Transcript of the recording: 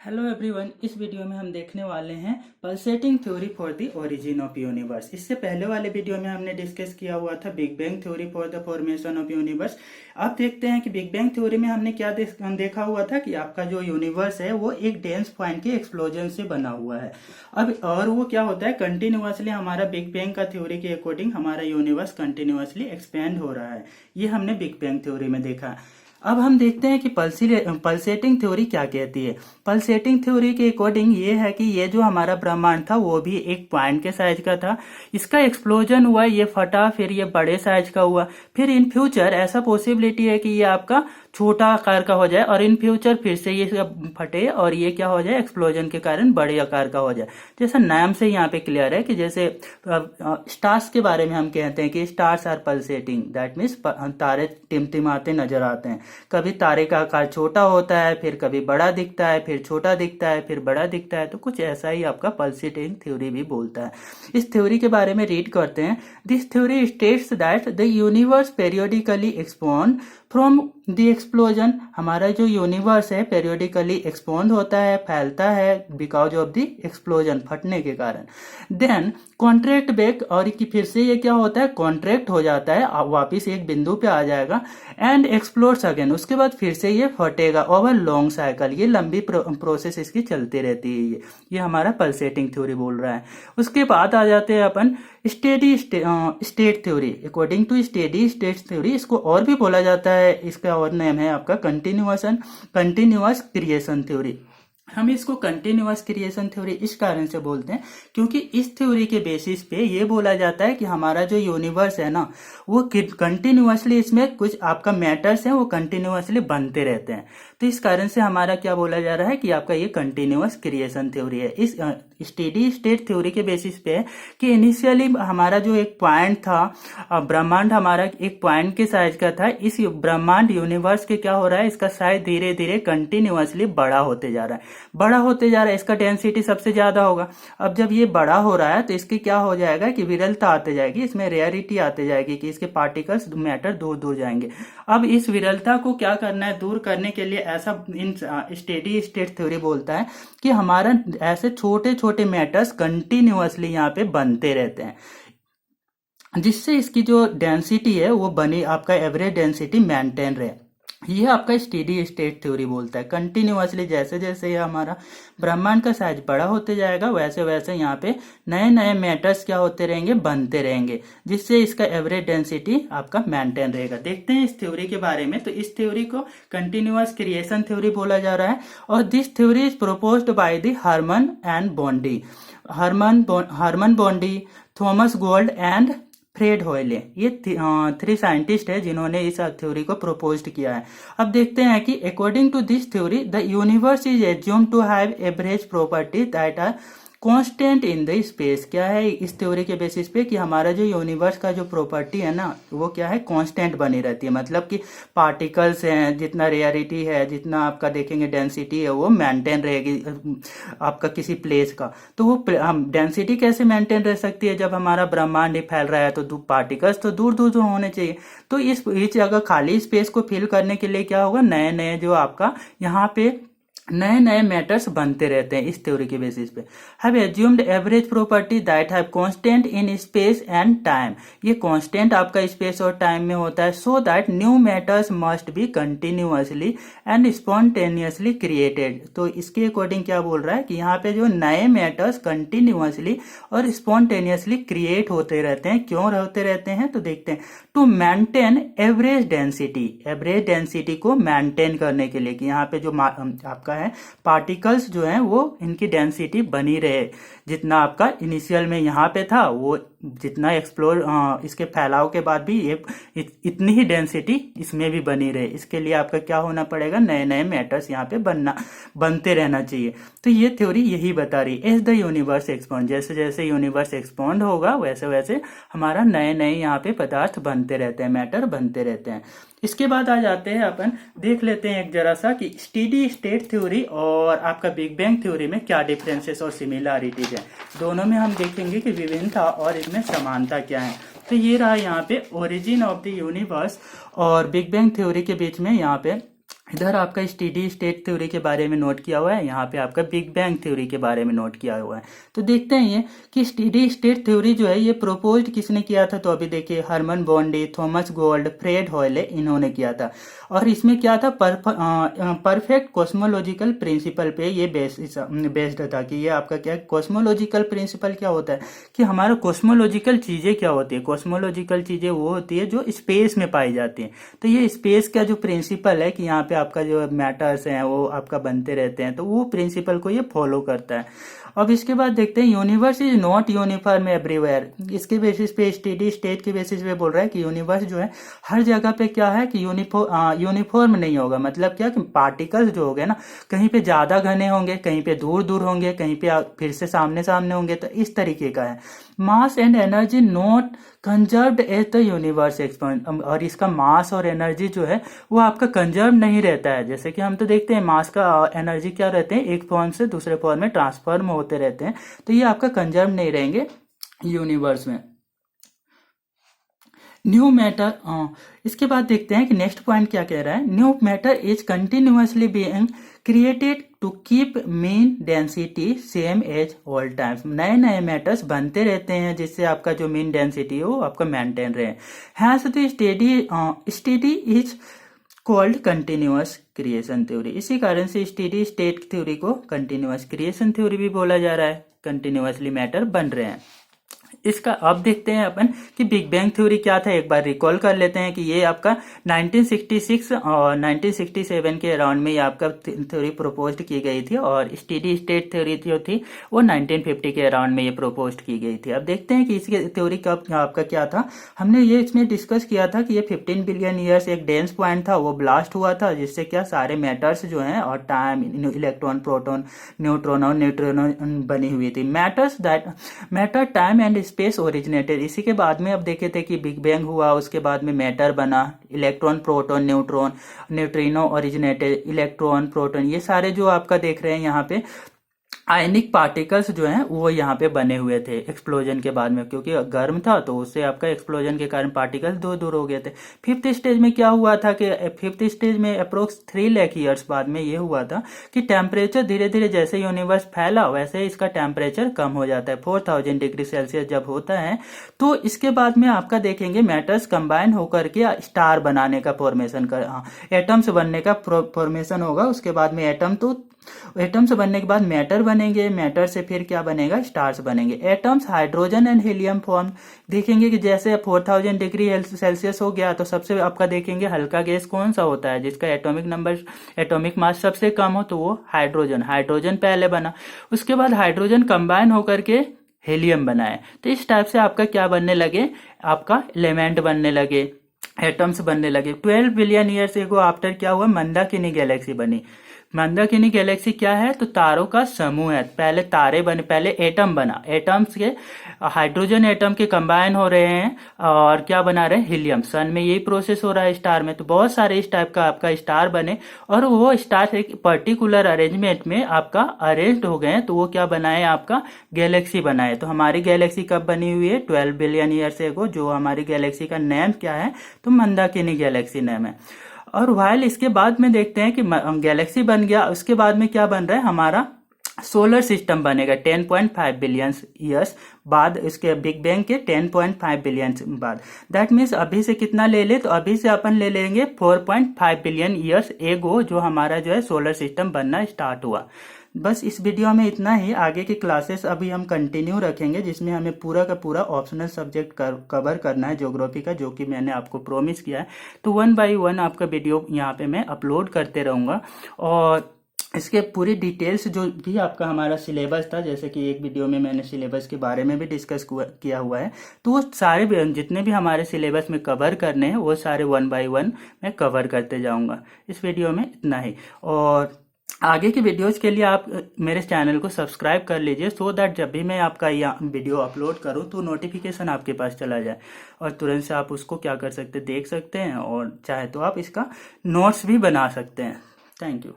Hello everyone, इस video में हम देखने वाले हैं pulsating theory for the origin of universe. इससे पहले वाले वीडियो में हमने डिस्कस किया हुआ था big bang theory for the formation of universe. अब देखते हैं कि बिग बैंग थ्योरी में हमने क्या देखा हुआ था कि आपका जो यूनिवर्स है वो एक डेंस पॉइंट के एक्सप्लोजन से बना हुआ है। अब और वो क्या होता है, कंटिन्यूअसली हमारा बिग बैंग का थ्योरी के अकॉर्डिंग हमारा यूनिवर्स कंटिन्यूअसली एक्सपेंड हो रहा है। ये हमने बिग बैंग थ्योरी में देखा। अब हम देखते हैं कि पल्सेटिंग थ्योरी क्या कहती है। पल्सेटिंग थ्योरी के अकॉर्डिंग ये है कि ये जो हमारा ब्रह्मांड था वो भी एक पॉइंट के साइज का था। इसका एक्सप्लोजन हुआ, ये फटा, फिर ये बड़े साइज का हुआ। फिर इन फ्यूचर ऐसा पॉसिबिलिटी है कि ये आपका छोटा आकार का हो जाए और इन फ्यूचर फिर से ये फटे और ये क्या हो जाए, एक्सप्लोजन के कारण बड़े आकार का हो जाए। जैसा नाम से यहाँ पे क्लियर है कि जैसे स्टार्स के बारे में हम कहते हैं कि stars are pulsating, that means तारे टिमटिमाते नजर आते हैं। कभी तारे का आकार छोटा होता है, फिर कभी बड़ा दिखता है, फिर छोटा दिखता है, फिर बड़ा दिखता है। तो कुछ ऐसा ही आपका पल्सेटिंग थ्योरी भी बोलता है। इस थ्योरी के बारे में रीड करते हैं। This theory states that the universe periodically expand from the explosion. हमारा जो यूनिवर्स है पेरियोडिकली एक्सपॉन्ड होता है, फैलता है बिकॉज ऑफ द एक्सप्लोजन, फटने के कारण। देन कॉन्ट्रैक्ट बैक, और कि फिर से ये क्या होता है, कॉन्ट्रैक्ट हो जाता है, वापिस एक बिंदु पे आ जाएगा। एंड एक्सप्लोर्स अगेन, उसके बाद फिर से ये फटेगा ओवर लॉन्ग साइकिल। ये लंबी प्रोसेस इसकी चलती रहती है। ये हमारा पल्सेटिंग थ्योरी बोल रहा है। उसके बाद आ जाते हैं अपन steady state theory. According to steady state theory, इसको और भी बोला जाता है, इसका और नेम है आपका कंटिन्यूअस क्रिएशन थ्योरी। हम इसको कंटिन्यूअस क्रिएशन थ्योरी इस कारण से बोलते हैं क्योंकि इस थ्योरी के बेसिस पे ये बोला जाता है कि हमारा जो यूनिवर्स है ना वो कंटिन्यूअसली, इसमें कुछ आपका मैटर्स हैं वो कंटिन्यूअसली बनते रहते हैं। तो इस कारण से हमारा क्या बोला जा रहा है कि आपका ये कंटिन्यूअस क्रिएशन थ्योरी है। इस स्टेडी स्टेट थ्योरी के बेसिस पे है कि इनिशियली हमारा जो एक पॉइंट था, ब्रह्मांड हमारा एक पॉइंट के साइज का था। इस ब्रह्मांड यूनिवर्स के क्या हो रहा है, इसका साइज धीरे धीरे कंटिन्यूअसली बड़ा होते जा रहा है, बड़ा होते जा रहा है। इसका डेंसिटी सबसे ज्यादा होगा। अब जब ये बड़ा हो रहा है तो इसकी क्या हो जाएगा कि विरलता आते जाएगी, इसमें रेयरिटी आते जाएगी कि इसके पार्टिकल्स मैटर दूर दूर जाएंगे। अब इस विरलता को क्या करना है, दूर करने के लिए ऐसा इन स्टेडी स्टेट थ्योरी बोलता है कि हमारा ऐसे छोटे छोटे मैटर्स कंटिन्यूअसली यहाँ पे बनते रहते हैं, जिससे इसकी जो डेंसिटी है वो बनी, आपका एवरेज डेंसिटी मेंटेन रहे। ये आपका स्टेडी स्टेट थ्योरी बोलता है कंटिन्यूअसली जैसे जैसे ये हमारा ब्रह्मांड का साइज बड़ा होते जाएगा वैसे वैसे यहाँ पे नए नए मैटर्स क्या होते रहेंगे, बनते रहेंगे, जिससे इसका एवरेज डेंसिटी आपका मेंटेन रहेगा। देखते हैं इस थ्योरी के बारे में। तो इस थ्योरी को कंटिन्यूअस क्रिएशन थ्योरी बोला जा रहा है और this theory is proposed by the Hermann Bondi, Thomas Gold and Fred Hoyle. ये 3 साइंटिस्ट है जिन्होंने इस थ्योरी को प्रपोज्ड किया है। अब देखते हैं कि according to this theory the universe is assumed to have average property that are constant in the space. क्या है इस थ्योरी के बेसिस पे कि हमारा जो यूनिवर्स का जो प्रॉपर्टी है ना वो क्या है, कांस्टेंट बनी रहती है। मतलब कि पार्टिकल्स हैं, जितना रेयरिटी है, जितना आपका देखेंगे डेंसिटी है वो मेंटेन रहेगी आपका किसी प्लेस का। तो वो डेंसिटी कैसे मेंटेन रह सकती है, जब हमारा ब्रह्मांड फैल रहा है तो पार्टिकल्स तो दूर दूर होने चाहिए। तो इस जगह खाली स्पेस को फिल करने के लिए क्या होगा, नए नए जो आपका यहाँ पे नए नए मैटर्स बनते रहते हैं इस थ्योरी के बेसिस पे। Have assumed average property that have constant in space and time. ये कांस्टेंट आपका स्पेस और टाइम में होता है। So that new matters must be continuously and spontaneously created. तो इसके अकॉर्डिंग क्या बोल रहा है कि यहाँ पे जो नए मैटर्स कंटिन्यूअसली और स्पॉन्टेनियसली क्रिएट होते रहते हैं। क्यों होते रहते हैं तो देखते हैं। टू मेंटेन एवरेज डेंसिटी को मेंटेन करने के लिए कि यहाँ पे जो आपका है पार्टिकल्स जो हैं वो इनकी डेंसिटी बनी रहे, जितना आपका इनिशियल में यहाँ पे था वो जितना एक्सप्लोर इसके फैलाव के बाद भी ये इतनी ही डेंसिटी इसमें भी बनी रहे। इसके लिए आपका क्या होना पड़ेगा, नए नए मैटर्स यहाँ पे बनते रहना चाहिए। तो ये थ्योरी यही बता रही है। एज द यूनिवर्स एक्सपांड, जैसे जैसे यूनिवर्स एक्सपांड होगा वैसे वैसे हमारा नए नए यहाँ पे पदार्थ बनते रहते हैं, मैटर बनते रहते हैं। इसके बाद आ जाते हैं अपन देख लेते हैं एक जरा सा कि स्टेडी स्टेट थ्योरी और आपका बिग बैंग थ्योरी में क्या डिफरेंसेस और सिमिलरिटीज है। दोनों में हम देखेंगे कि विभिन्नता और इसमें समानता क्या है। तो ये रहा यहाँ पे ओरिजिन ऑफ द यूनिवर्स और बिग बैंग थ्योरी के बीच में यहाँ पे इधर आपका स्टेडी स्टेट थ्योरी के बारे में नोट किया हुआ है, यहाँ पे आपका बिग बैंग थ्योरी के बारे में नोट किया हुआ है। तो देखते हैं ये कि स्टेडी स्टेट थ्योरी जो है ये प्रपोज्ड किसने किया था, तो अभी देखिए Hermann Bondi, Thomas Gold, Fred Hoyle इन्होंने किया था। और इसमें क्या था, परफेक्ट कॉस्मोलॉजिकल प्रिंसिपल पे ये बेस्ड था कि ये आपका क्या कॉस्मोलॉजिकल प्रिंसिपल क्या होता है कि हमारा कॉस्मोलॉजिकल चीजें क्या होती है। कॉस्मोलॉजिकल चीजें वो होती है जो स्पेस में पाई जाती हैं। तो ये स्पेस का जो प्रिंसिपल है कि यहाँ पे आपका जो मैटर्स हैं वो आपका बनते रहते हैं, तो वो प्रिंसिपल को ये फॉलो करता है। अब इसके बाद देखते हैं universe is not uniform everywhere. इसके बेसिस पे स्टेडी स्टेट के बेसिस पे बोल रहा है कि यूनिवर्स जो है हर जगह पे क्या है कि यूनिफॉर्म नहीं होगा। मतलब क्या कि पार्टिकल्स जो हो गए ना, कहीं पे ज्यादा घने होंगे, कहीं पे दूर दूर होंगे, कहीं पे फिर से सामने सामने होंगे। तो इस तरीके का है। Mass and energy not conserved as the universe expand. और इसका मास और एनर्जी जो है वो आपका कंजर्व नहीं रहता है। जैसे कि हम तो देखते हैं मास का एनर्जी क्या रहते हैं, एक फॉर्म से दूसरे फॉर्म में ट्रांसफॉर्म होते रहते हैं। तो ये आपका कंजर्व नहीं रहेंगे यूनिवर्स में। न्यू मैटर, इसके बाद देखते हैं कि नेक्स्ट पॉइंट क्या कह रहा है। New matter is continuously being created to keep mean density same as all times. नए नए मैटर्स बनते रहते हैं जिससे आपका जो मीन डेंसिटी है वो आपका मेंटेन रहे। Hence the steady is called continuous creation theory. इसी कारण से स्टेडी स्टेट थ्योरी को कंटिन्यूअस क्रिएशन थ्योरी भी बोला जा रहा है। कंटिन्यूअसली मैटर बन रहे हैं। इसका अब देखते हैं अपन कि बिग बैंग थ्योरी क्या था। एक बार रिकॉल कर लेते हैं कि ये आपका 1966 और 1967 के अराउंड में ये आपका थ्योरी प्रपोज्ड की गई थी, और स्टेडी स्टेट थ्योरी जो थी वो 1950 के अराउंड में ये प्रपोज्ड की गई थी। अब देखते हैं कि इसकी थ्योरी कब आपका क्या था। हमने ये इसमें डिस्कस किया था कि ये 15 बिलियन ईयर्स एक डेंस पॉइंट था, वो ब्लास्ट हुआ था, जिससे क्या सारे मैटर्स जो हैं और टाइम, इलेक्ट्रॉन, प्रोटॉन, न्यूट्रॉन और न्यूट्रिनो बनी हुई थी। Matter, time and space originated. इसी के बाद में अब देखे थे कि बिग बैंग हुआ, उसके बाद में मैटर बना, electron, proton, neutron, neutrino originated, electron, proton, ये सारे जो आपका देख रहे हैं यहाँ पे आयनिक पार्टिकल्स जो हैं वो यहाँ पे बने हुए थे एक्सप्लोजन के बाद में, क्योंकि गर्म था तो उससे आपका एक्सप्लोजन के कारण पार्टिकल्स दूर दूर हो गए थे। फिफ्थ स्टेज में क्या हुआ था कि फिफ्थ स्टेज में अप्रोक्स 3 लाख ईयर्स बाद में ये हुआ था कि टेम्परेचर धीरे धीरे जैसे यूनिवर्स फैला वैसे इसका टेम्परेचर कम हो जाता है। 4000 डिग्री सेल्सियस जब होता है तो इसके बाद में आपका देखेंगे मैटर्स कंबाइन होकर के स्टार बनाने का फॉर्मेशन कर, एटम्स बनने का फॉर्मेशन होगा। उसके बाद में एटम्स बनने के बाद मैटर बनेंगे, मैटर से फिर क्या बनेगा, स्टार्स बनेंगे। Atoms hydrogen and helium form. देखेंगे कि जैसे 4000 डिग्री सेल्सियस हो गया तो सबसे आपका देखेंगे हल्का गैस कौन सा होता है जिसका एटॉमिक मास सबसे कम हो, तो वो हाइड्रोजन पहले बना। उसके बाद हाइड्रोजन कंबाइन होकर के हीलियम बनाए। तो इस टाइप से आपका क्या बनने लगे, आपका एलिमेंट बनने लगे, एटम्स बनने लगे। 12 बिलियन ईयर्स एगो आफ्टर क्या हुआ, मंदाकिनी गैलेक्सी बनी। मंदाकिनी गैलेक्सी क्या है, तो तारों का समूह है। पहले तारे बने, पहले एटम बना, एटम्स के हाइड्रोजन एटम के कंबाइन हो रहे हैं और क्या बना रहे हैं, हीलियम। सन में यही प्रोसेस हो रहा है स्टार में। तो बहुत सारे इस टाइप का आपका स्टार बने और वो स्टार एक पर्टिकुलर अरेंजमेंट में आपका अरेंज्ड हो गए, तो वो क्या बनाए, आपका गैलेक्सी बनाए। तो हमारी गैलेक्सी कब बनी हुई है, 12 बिलियन ईयर्स एगो। जो हमारी गैलेक्सी का नेम क्या है, तो मंदाकिनी गैलेक्सी नेम है। और वाइल इसके बाद में देखते हैं कि गैलेक्सी बन गया, उसके बाद में क्या बन रहा है, हमारा सोलर सिस्टम बनेगा 10.5 बिलियन ईयर्स बाद, इसके बिग बैंग के 10.5 बिलियन बाद। दैट मीन्स अभी से कितना ले ले, तो अभी से अपन ले लेंगे 4.5 बिलियन ईयर्स एगो जो हमारा जो है सोलर सिस्टम बनना स्टार्ट हुआ। बस इस वीडियो में इतना ही। आगे की क्लासेस अभी हम कंटिन्यू रखेंगे जिसमें हमें पूरा का पूरा ऑप्शनल सब्जेक्ट कवर करना है ज्योग्राफी का, जो कि मैंने आपको प्रॉमिस किया है। तो 1 बाय 1 आपका वीडियो यहाँ पे मैं अपलोड करते रहूँगा। और इसके पूरी डिटेल्स जो भी आपका हमारा सिलेबस था, जैसे कि एक वीडियो में मैंने सिलेबस के बारे में भी डिस्कस किया हुआ है, तो वो सारे जितने भी हमारे सिलेबस में कवर करने हैं वो सारे 1 बाय 1 मैं कवर करते जाऊंगा। इस वीडियो में इतना ही। और आगे की वीडियोज के लिए आप मेरे चैनल को सब्सक्राइब कर लीजिए, सो दैट जब भी मैं आपका वीडियो अपलोड करूं तो नोटिफिकेशन आपके पास चला जाए और तुरंत से आप उसको क्या कर सकते, देख सकते हैं, और चाहे तो आप इसका नोट्स भी बना सकते हैं। Thank you.